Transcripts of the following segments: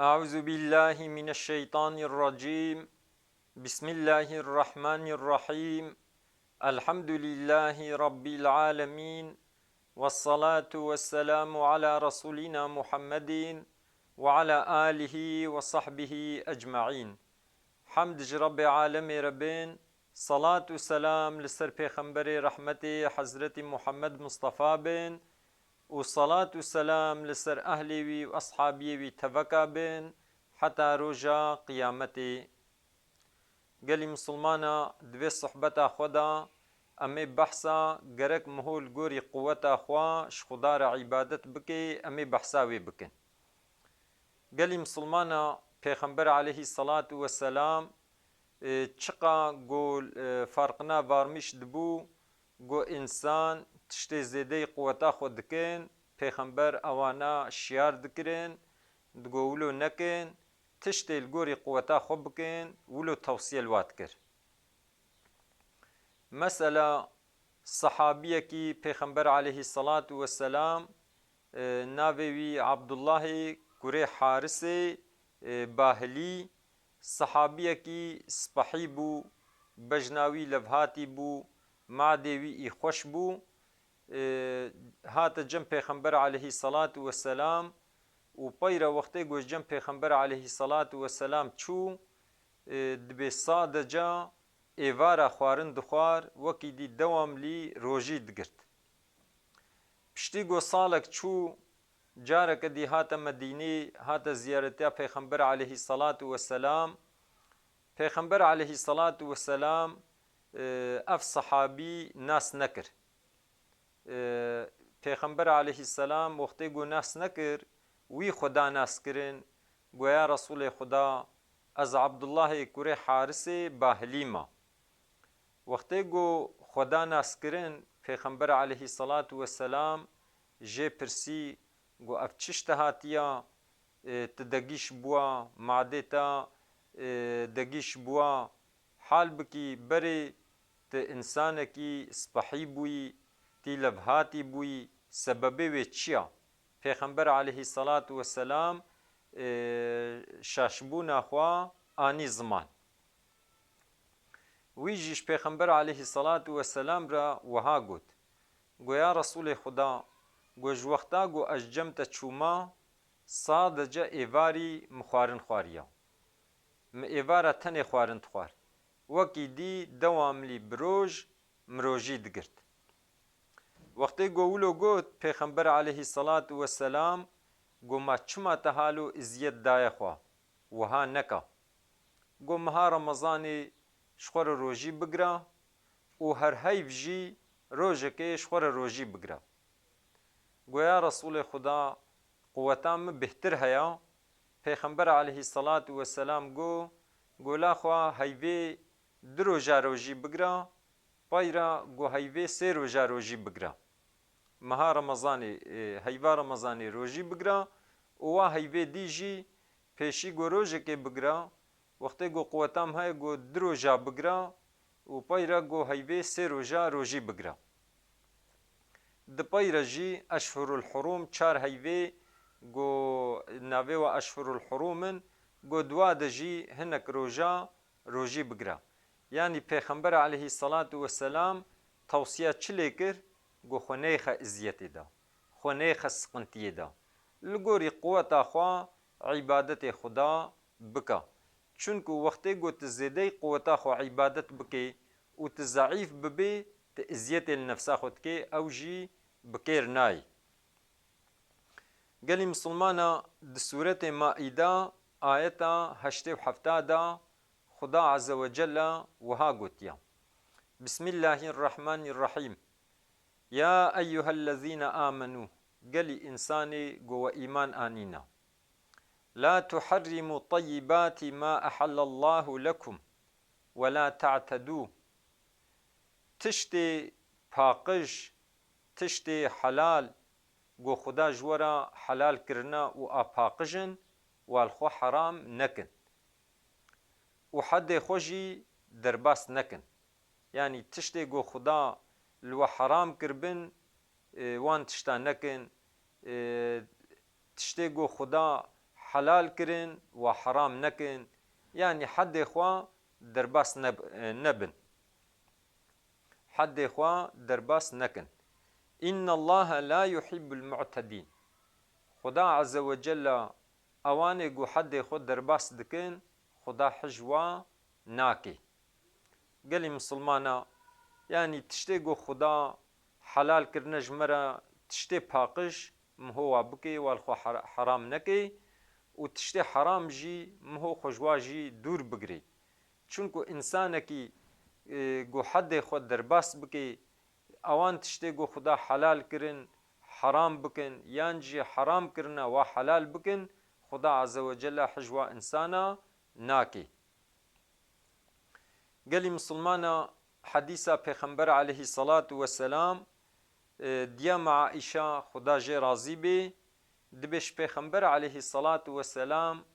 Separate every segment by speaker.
Speaker 1: أعوذ بالله من الشيطان الرجيم. بسم الله الرحمن الرحيم. الحمد لله رب العالمين، والصلاة والسلام على رسولنا محمد وعلى آله وصحبه أجمعين. حمد رب عالم ربين، صلاة والسلام لسر پیغمبر رحمت حضرت محمد مصطفى بن، وصلاة والسلام لسر أهلي وأصحابي وتبكى بن حتى رجا قيامتي. قالي مسلمانا دوي صحبتا خدا امي بحثا گرك مهول گوري قوتا خوا شخدار عبادت بكي امي بحثاوي بكن. قالي مسلمانا پیغمبر عليه الصلاة والسلام چقا قول فرقنا وارمش دبو قو انسان تشتي زيدي قوتا خود دكين پیغمبر اوانا شيار دكرين دقولو نكين تشتي الگوري قوتا خود بكين ولو توصية الوات كر. مثلا صحابية كي پیغمبر عليه الصلاة والسلام ناوي عبد الله كوري حارس باهلي، صحابية كي سپحي بو بجناوي لفهاتي بو معدوي خوش بو. هات جم پیغمبر عليه الصلاة والسلام و پيرا وقتي گوش جم پیغمبر عليه الصلاة والسلام چو دبي صادجا ايوارا خوارن دخوار وكي دي دوام لي روجي دگرت. پشتی گو سالك چو جارك دي هات مديني هات زيارتها پیغمبر عليه الصلاة والسلام. پیغمبر عليه الصلاة والسلام اف صحابي ناس نكر. پیغمبر عليه السلام وقتی گو ناس نكر وی خدا ناس کرن گو یا رسول خدا از عبدالله کوری حارس باهلی ما. وقتی گو خدا ناس کرن پیغمبر عليه الصلاة والسلام جي پرسی گو اف چشت هاتیا تدگیش بوا معدتا دگیش بوا حال بکی بری ت انسان کی سپحی بوی تی لبهاتی بوی سببه وی چیا. پیغمبر عليه الصلاة والسلام شاشبونا خوا آني زمان ويجيش پیغمبر عليه الصلاة والسلام را وها قد قو يا رسول خدا قو جوختا قو أججمت چوما صادجا إيواري مخوارن خواريا إيوارا تني خوارن تخوار وكي دي دوام لي بروج مروجي دقرت. وقتی گولو گوت پیغمبر عليه الصلاة والسلام گو ما چما تهالو ازیت دای خوا وها نکا گو مها رمضانی شخور روجی بگرا و هر هیف جی روجه شخور روجی بگرا. گو یا رسول خدا قوتام بهتر هیا. پیغمبر عليه الصلاة والسلام گو لا خوا هیوی دروجا روجی بگرا پایرا گو هیوی سه روجا روجی بگرا. مها رمضاني هيوا رمضاني روجي بگرا و هيوي ديجي پیشي گو روجه که بگرا وقتی گو قوتام های گو دروجا بگرا و پایرا گو هيوي سه روجا روجي بگرا. د پایرا جي اشهر الحروم چار هيوي گو ناوي و اشهر الحرومن گو دوا دجي هنك روجا روجي بگرا. يعني پیغمبر عليه الصلاة والسلام توصيه چلي کر گو خونیخه ازیتی دا خونیخه سقنتی دا لگوری قوتا خوا عبادت خدا بکا. چونکو وقتی گو تزیده قوتا خوا عبادت بکی و تضعیف ببی تازیت النفسا خود که او جی بکیر نای. قالی مسلمانا د سورت مائده آیتا 87 دا خدا عز وجل وها گوتیا بسم الله الرحمن الرحيم يا أيها الذين آمنوا قال إنساني قوى إيمان آنينا لا تحرموا طيبات ما أحل الله لكم ولا تعتدوا. تشتي پاقش تشتي حلال قو خدا جورا حلال كرنا و آپاقجن والخو حرام نكن و حد خوشي درباس نكن. يعني تشتي قو خدا لو حرام کربن وان تشتا نکن تشتی گو خدا حلال کرن و حرام نکن، یعنی حد خوا درباس نبن، حد خوا درباس نکن. إن الله لا يحب المعتدين. خدا عز وجل اوانه گو حد خود درباس دکن، خدا حجوا ناکی. قالي مسلمانا يعني تشتي گو خدا حلال کرنج مرا تشتي پاقش مهو بكي والخو حرام نكي، و تشتي حرام جي مهو خجوا جي دور بگري. چونكو انسانكي گو حد خود درباس بكي اوان تشتي گو خدا حلال کرن حرام بكن، يانجي حرام کرنا و حلال بكن، خدا عز وجل حجوا انسانا ناكي. قالي مسلمانا حديثا پیغمبر عليه الصلاة والسلام دیا مع عائشة خدا جي راضي بي، دبش پیغمبر عليه الصلاة والسلام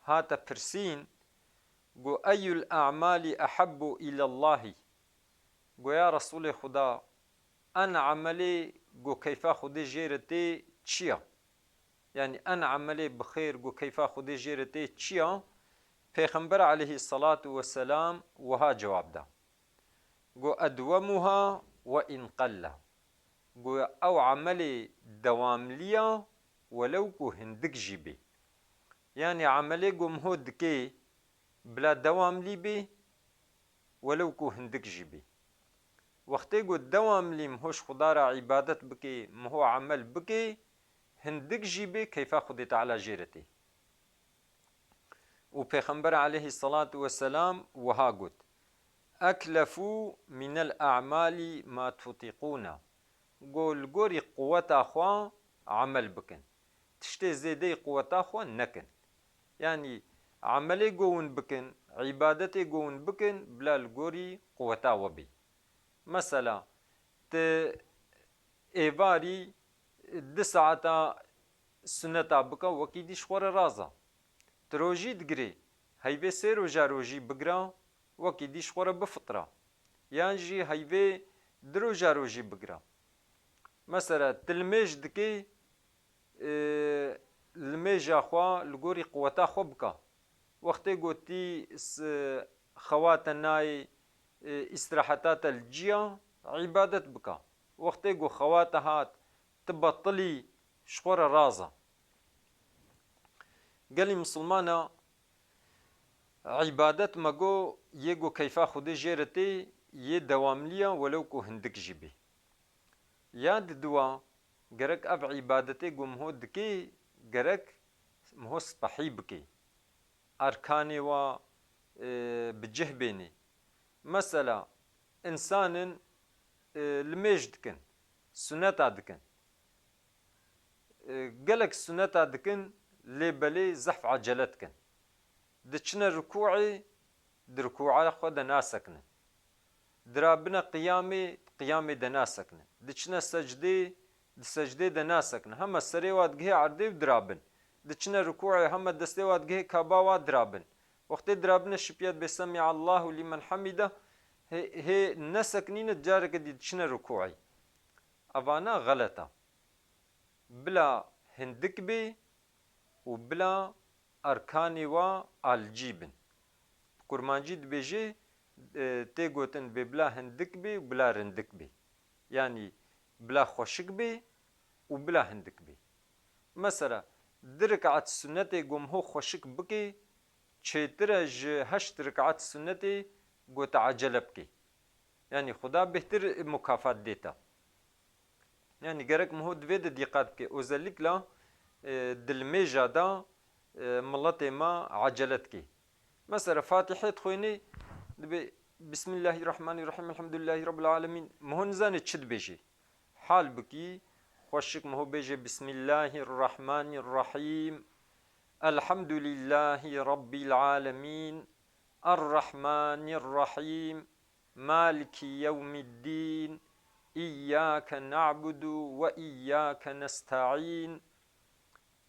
Speaker 1: هاتا پرسين قو أي الأعمال أحب إلى الله؟ قو يا رسول خدا أنا عملي قو كيفا خدي جيرتي چيا؟ يعني أنا عملي بخير قو كيفا خدي جيرتي چيا؟ پیغمبر عليه الصلاة والسلام وها جواب دا قو أدومها وإن قل. قو أو عملي دوام ليا ولو كو هندك جيبي، يعني عملي قو مهود كي بلا دوام لي بي ولو كو هندك جيبي. وقتی قو دوام لي مهوش خدا را عبادت بكي مهو عمل بكي هندك جيبي كيفا خدي تعالى جيرتي. و پیغمبر عليه الصلاة والسلام وها قد أكلفوا من الأعمال ما تطيقون. قول قوري قوة أخوة عمل بكن، تشتي زيدي قوة أخوة نكن، يعني عملي قوون بكن عبادتي قوون بكن بلا القوري قوة وبي. مثلا ت إيفاري 2 ساعة سنة بكا وكي دي شخور رازا تروجي دقري هيفي سيرو جاروجي بقرا وكي دي شخور بفطرة، يانجي هيفي درو جاروجي بقرا. مثلا تلميج دكي الميج اخوا لقوري قوتا خو بكا، وقتي قوتي خواتناي استراحتات الجيا عبادت بكا، وقتي قو خواتهات تبطلي شخور رازا. قالي مسلمانا عبادت مگو يگو كيفا خودي جيرتي يه دوام ليا ولو كو هندك جيبي. ياد دوا گرك اب عبادتي قو مهو دكي گرك مهو سطحي بكي أركاني و بجه بيني. مثلا إنسان الميج دكن سنتا دكن قالك سنتا دكن لي بلي زحف عجلتكن دچنا ركوعي دركوعي خود ناسكن، درابنا قيامي دناسكن، دچنا سجدي دناسكن، هم السري وادگه عردي درابن، دچنا ركوعي هم دستي وادگه كابا درابن. وقت درابنا شبيات بسمع الله لمن حمده هي نسكنين جارك دي دچنا ركوعي. أفانا غلطة بلا هندك بي وبلا أركاني و الجيبن. كرمانجي دبيجي تي قوتن ببلا هندك بي وبلا رندك بي، يعني بلا خوشك بي وبلا هندك بي. مثلا دركعت سنتي قوم هو خوشك بكي چهترج 8 ركعت سنتي قوت عجل بكي، يعني خدا بهتر مكافات ديتا. يعني قرق مهو دويد ديقات بكي وزلك لا دلميجا دا ملتي ما عجلتكي. مثلا فاتحة خويني بسم الله الرحمن الرحيم الحمد لله رب العالمين مهو نزاني تشد بيجي حال بكي خوشك مهو بيجي بسم الله الرحمن الرحيم الحمد لله رب العالمين الرحمن الرحيم مالك يوم الدين إياك نعبد وإياك نستعين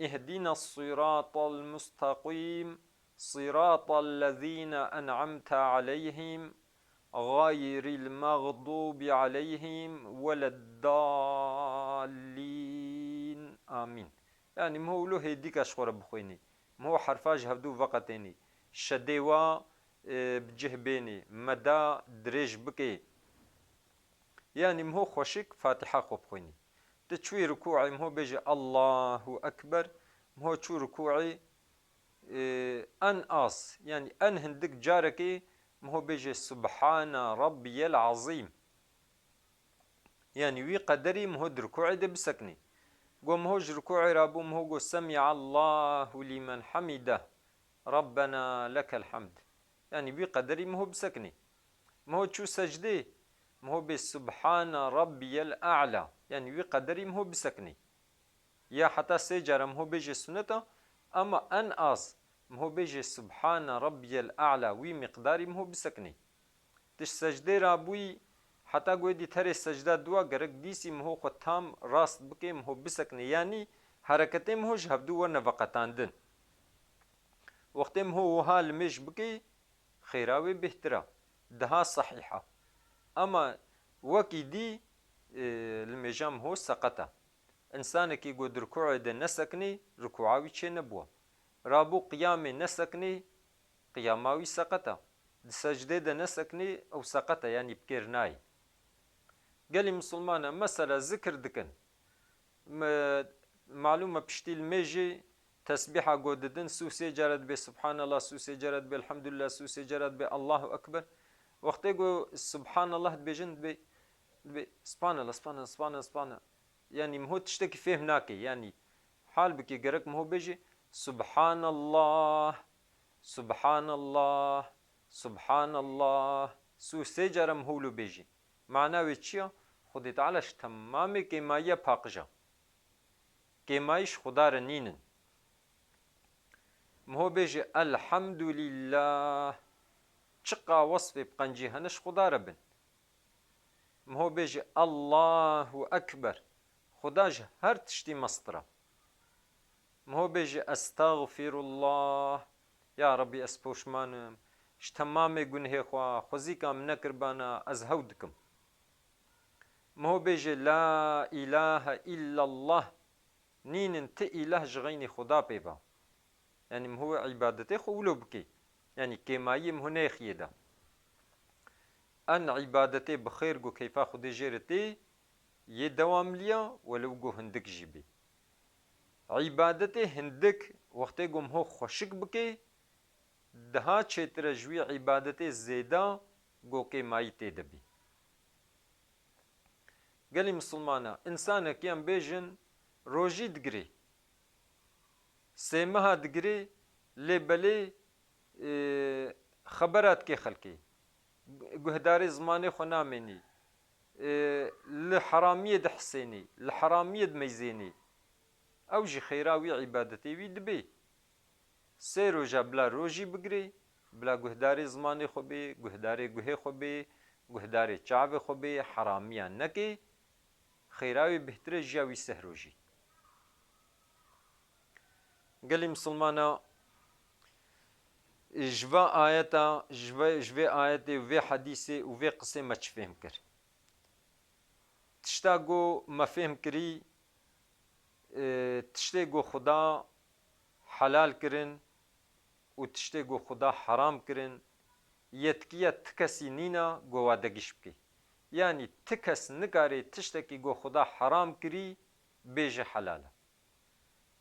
Speaker 1: اهدنا الصراط المستقيم صراط الذين أنعمت عليهم غير المغضوب عليهم ولا الضالين آمين. يعني مهولو هيديك أشخر بخويني مهو حرفاج هفدو وقتيني شدي وا بجهبيني مدى دريج بكي يعني مهو خوشك فاتحة خوب خويني تشوي ركوعي مهو بيجي الله أكبر مهو تشوي ركوعي أن أص يعني أن هندك جاركي مهو بيجي سبحان ربي العظيم يعني وي قدري مهو ركوعي ده بسكني قو مهو ركوعي رابو مهو قو سمع الله لمن حمده ربنا لك الحمد يعني وي قدري مهو بسكني مهو تشو سجدي مهو بسبحان ربي الأعلى يعني وي قدري مهو بسكني يا حتى سيجر مهو بيجي سنته أما أن أص مهو بيجي سبحان ربي الأعلى وي مقداري مهو بسكني تش سجدي رابوي حتى قويدي تري سجدة دوا قرق ديسي مهو خو تام راست بكي مهو بسكني يعني حركتي مهو جهبدو ونفقتان دن وقت مهو وها المش بكي خيراوي بهترا دها صحيحة أما وكي دي المجام هو سقطه إنسانك يقول ركوع ده نسكني ركوعاوي تشي نبوه رابو قيامي نسكني قياماوي سقطه سجده ده نسكني أو سقطه يعني بكيرناي قالي مسلمانة مثلا ذكر دكن معلومة بشتي الميجي تسبيحة قوددن سوسي جرد بسبحان الله سوسي جرد بالحمد لله سوسي جرد بالله أكبر وقت يقول سبحان الله بجند سبحان الله سبحان الله سبحان الله سبحان الله يعني مهو تشتكي فيه هناك يعني حال بكي قرق مهو بيجي سبحان الله سبحان الله سبحان الله سوسي جرى مهولو بيجي معناه چيا خودي تعالى تمامي كيماية باقجا كيمايش خدا رنينن مهو بيجي الحمد لله چقا وصفي بقنجي هنش خدا ربن مهو بيجي الله أكبر خداش هر تشتي مسطرة مهو بيجي أستغفر الله يا ربي أسبوش مانم تمامي گنه خوا خوزيكا من نكربانا أزهودكم مهو بيجي لا إله إلا الله نين انت إله جغيني خدا بيبا يعني مهو عبادتي خولو بكي يعني كيمايي مهني خيدا أن عبادتي بخير قو كيفا خدي جيرتي يدوام ليا ولو قو هندك جيبي عبادتي هندك وقتی قوم هو خوشک بكي دها چتر جوی عبادتي زيدا قو كي ماي تدبي قالي مسلمانا إنسانا كيان بيجن روجي دقري سيمها دقري لبلي خبرات كي خلقي قهداري زماني خنا مني لحرامية دحسيني لحرامية دميزيني او جي خيراوي عبادتي وي دبي سي روجا بلا روجي بگري بلا گهداري زماني خو بي گهداري گوهي خو بي گهداري چاوي خو بي حراميا نكي خيراوي بهتر جاوي سهروجي قالي مسلمانا جوا آياتا جوا آياتي وفي حديثي وفي قصة ما تفهم كر تشتاقو ما فهم كري تشتاقو خدا حلال كرن و تشتاقو خدا حرام كرن يتكيا تكسي نينا قوا دقش بكي يعني تكس نكاري تشتكي قو خدا حرام كري بيجي حلالا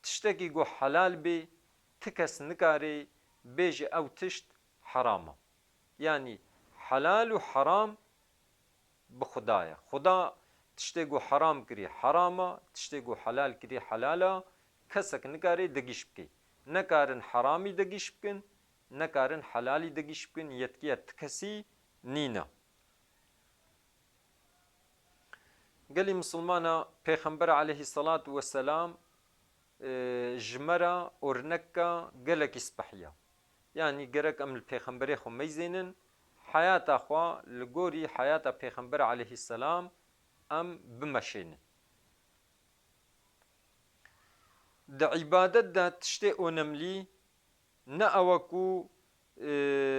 Speaker 1: تشتكي قو حلال بي تكس نكاري بيجي او تشت حراما يعني حلال و حرام بخدايا خدا تشتاقو حرام كري حراما تشتاقو حلال كري حلالا كسك نكاري دقش بكي نكارن حرامي دقش بكن نكارن حلالي دقش بكن يتكيا تكسي نينا قال لي مسلمانا پیغمبر عليه الصلاة والسلام جمرة أورنكا قالك إسبحيا يعني قرق أم البيغمبر خو ميزينن حياة أخوا لقوري حياة پیغمبر عليه السلام أم بمشين دا عبادت دا تشتي أونملي نأوكو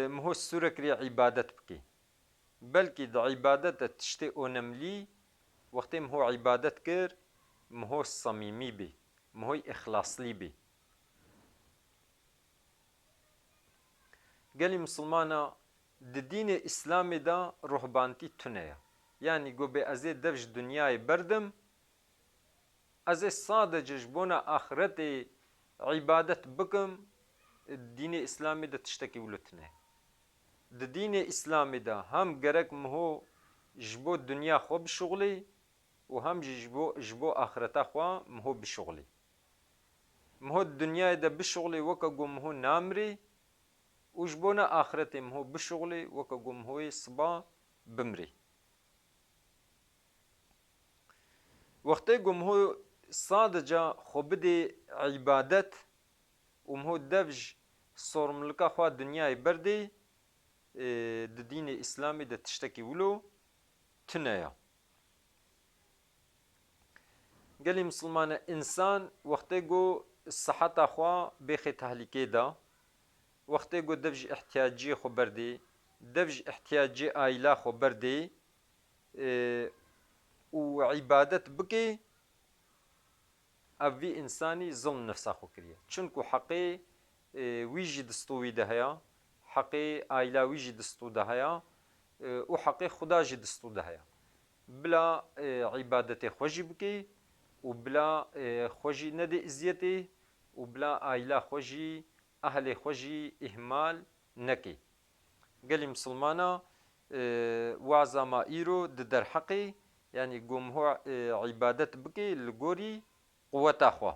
Speaker 1: مهو السوركري عبادت بكي بلكي دا عبادت دا تشتي أونملي وقت مهو عبادت كر مهو الصميمي بي مهو إخلاص لي بي گەلی مسلمانە di dînê İslamê de ruhbantî tune ye. Yani gobe ez ê dev ji dunyayê berdim, ez ê sadece ji bona axiretê ibadet bikim, dînê İslamê de tiştekî wilo tune. Di dînê İslamê de hem gerek miho ji bo dunya xwe bişuxulî û hem jî ji bo axireta xwe miho bişuxulî. Miho di dunyayê de bişuxulî weke ku miho namirî û ji bona axiretê miho bişuxulî weke ku mihoyê siba bimirî. Wextê ku miho sadece xwe bidê ibadet û miho dev ji sorumlulika xwe dunyayê berdê, di dînê İslamê de tiştekî wilo tune ye. Gelê Müslüman e insan wextê ku siheta xwe bêxê tehlîkê da, wextê ku dev ji ihtiyaciyê xwe berdê, dev ji ihtiyacê aîla xwe berdê û ibadet bike, ev vî insanî zilm nefsa xwe kiriye. Çunku heqê wî jî distû wî de heye, heqê aîla wî jî distû de heye û heqê Xuda jî distû de heye. Bila ibadetê xwe jî bike û bila xwe jî nedê izziyetê û bila aîla xwe jî, ehlê xwe jî ihmal neke. Gelê Müslümana waza ma îro di derheqê yani ku miho ibadet bike li gorî quweta xwe.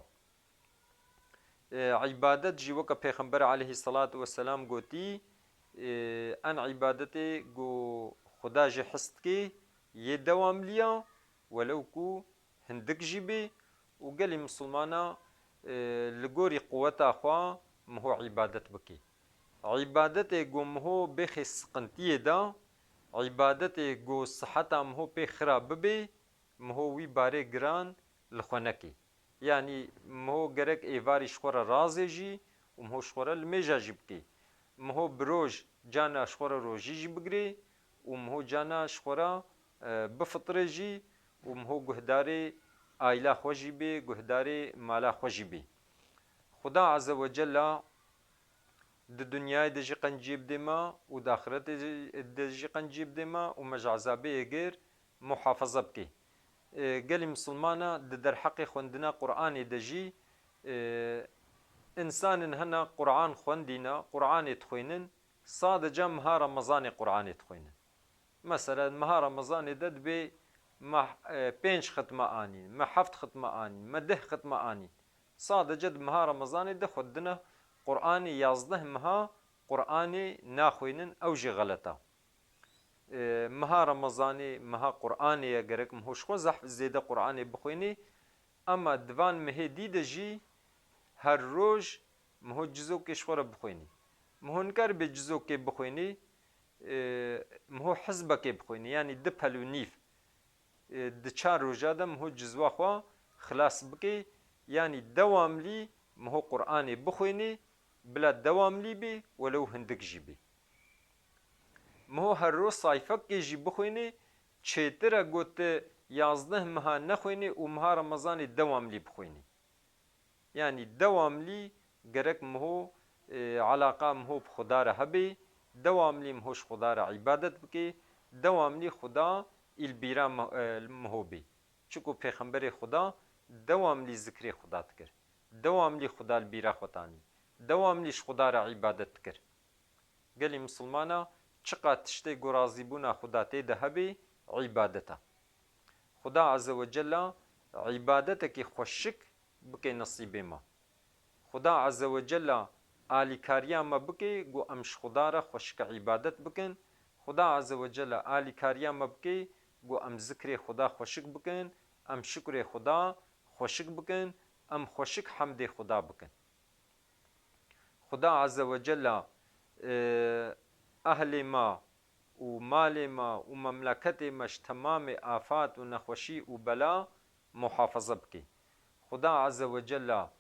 Speaker 1: İbadet jî weke Pêxember aleyhissalatu vesselam gotî, en ibadetê ku Xuda ji hist dike yê dewamliya welew ku hindik jî bê û gelê Müslümana li gorî quweta xwe miho ibadet bike. İbadetê ku miho bêxê siqintiyê da, ibadetê ku siheta miho pê xira bibe, miho wî barê giran li xwe neke. Yani miho gerek êvarî ji xwe re razê jî û miho ji xwe re li mêja jî bike. Miho bi roj cana ji xwe re rojî jî bigire û miho cana ji xwe re bifitirê jî û miho guhdarê aîla xwe jî bê, guhdarê mala xwe jî bê. Xuda Azze ve Cella di dunyayê de jî qenciyê bidê me û di axiretê de jî qenciyê bidê me û me ji ezabeyê gêr muhafaza bike. Gelê Müslümana di derheqê xwendina Qur'anê de jî insanên hene Qur'an xwendîne, Qur'anê dixwînin, sadece meha Remezanê Qur'anê dixwînin. Mesela meha Remezanê de dibe me 5 xitme anîn, me 7 xitme anîn, me 10 xitme anîn. Sadece di meha Remezanê de xwedine Qur'anê 11 meha Qur'anê naxwînin, ew jî xeleta. Meha Remezanê, meha Qur'anê ye gerek miho ji xwe zêde Qur'anê bixwînî, ama divan mehê dî de jî her roj miho cizokê ji xwe re bixwînî. Miho nikaribe cizokê bixwînî, miho hizbekê bixwînî, yani di pelû nîv. Di 4 roja de miho cizwa xwe xilas bike, yani dewamlî miho Qur'anê bixwînî, bila dewamlî bê welew hindik jî bê. Miho her roj sayfekê jî bixwînî, çêtir e gote 11 meha nexwînî û meha Remezanê dewamlî bixwînî. Yani dewamlî gerek miho alaqa miho bi Xuda re hebe, dewamlî miho ji Xuda re ibadet bike, dewamlî Xuda îlbîra miho bê. Çunku Pêxemberê Xuda dewamlî zikrê Xuda dikir. Dewamlî Xuda li bîra xwe tanî. Dewamlî ji Xuda re ibadet dikir. Gelê Müslümana çiqa tiştê ku razîbûna Xuda tê de hebe ibadeta. Xuda Azze ve Cella ibadetekî xweşik bike nesîbê me. Xuda Azze ve Cella alîkariya me bike ku em ji Xuda re xweşik ibadet bikin. Xuda Azze ve Cella alîkariya me bike ku em zikrê Xuda xweşik bikin, em şikrê Xuda xweşik bikin, em xweşik hemdê Xuda bikin. Xuda Azze ve Cella ehlê me û malê me û memleketê me ji temamê afat û nexweşî û bela muhafaza bike. Xuda Azze ve Cella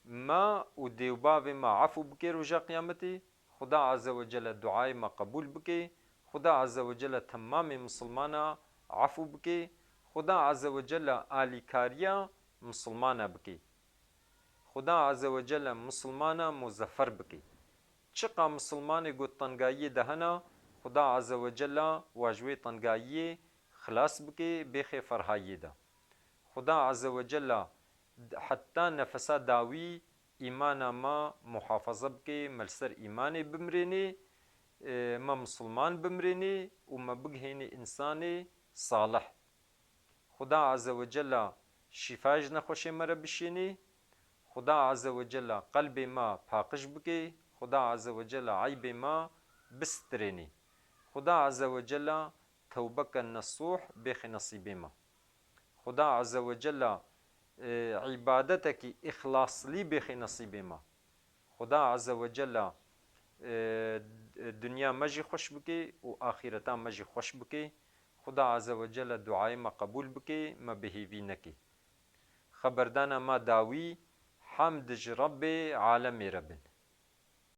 Speaker 1: me û dêwbavê me efû bike roja qiyametê. Xuda Azze ve Cella duayê me qebûl bike. Xuda Azze ve Cella temamê Müslümana efû bike. Xuda Azze ve Cella alîkariya Müslümana bike. Xuda Azze ve Cella Müslümana muzaffer bike. چقا مسلمان گو تنگایی دهنا خدا عز و جل واجوی تنگایی خلاص بکی بخی فرهایی ده خدا عز و جل حتی نفسا داوی ایمان ما محافظه بکی ملسر ایمان بمرینی ما مسلمان بمرینی و ما بگهینی انسان صالح خدا عز و جل شفاج نخوشی مره بشینی خدا عز و جل قلب ما پاکش بکی خدا عز و جل عیب ما بسترینی خدا عز و جل توبک النصوح بخ نصیب ما خدا عز و جل عبادتك اخلاص لی بخ نصیب ما خدا عز و جل دنیا مجی خوش بکی و آخرتا مجی خوش بکی خدا عز و جل دعای ما قبول بکی ما بهیوی نکی خبردانا ما داوی حمد رب عالم ربن